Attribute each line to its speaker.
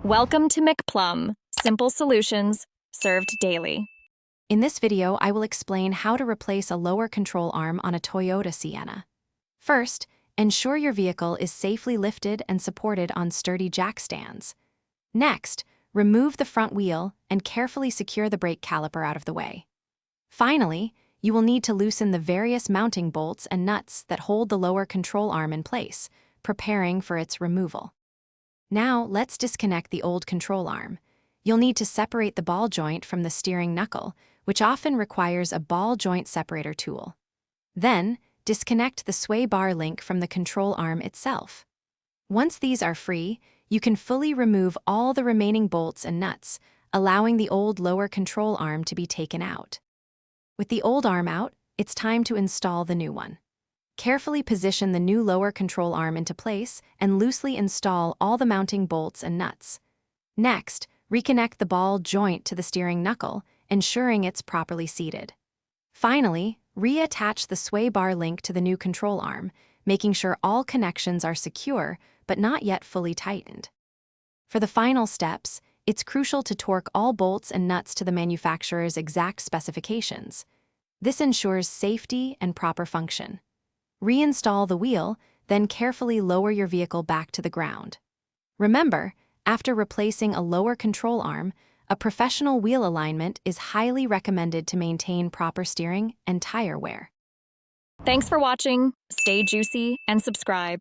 Speaker 1: Welcome to McPlum, simple solutions served daily.
Speaker 2: In this video, I will explain how to replace a lower control arm on a Toyota Sienna. First, ensure your vehicle is safely lifted and supported on sturdy jack stands. Next, remove the front wheel and carefully secure the brake caliper out of the way. Finally, you will need to loosen the various mounting bolts and nuts that hold the lower control arm in place, preparing for its removal. Now, let's disconnect the old control arm. You'll need to separate the ball joint from the steering knuckle, which often requires a ball joint separator tool. Then, disconnect the sway bar link from the control arm itself. Once these are free, you can fully remove all the remaining bolts and nuts, allowing the old lower control arm to be taken out. With the old arm out, it's time to install the new one. Carefully position the new lower control arm into place and loosely install all the mounting bolts and nuts. Next, reconnect the ball joint to the steering knuckle, ensuring it's properly seated. Finally, reattach the sway bar link to the new control arm, making sure all connections are secure but not yet fully tightened. For the final steps, it's crucial to torque all bolts and nuts to the manufacturer's exact specifications. This ensures safety and proper function. Reinstall the wheel, then carefully lower your vehicle back to the ground. Remember, after replacing a lower control arm, a professional wheel alignment is highly recommended to maintain proper steering and tire wear.
Speaker 1: Thanks for watching. Stay juicy and subscribe.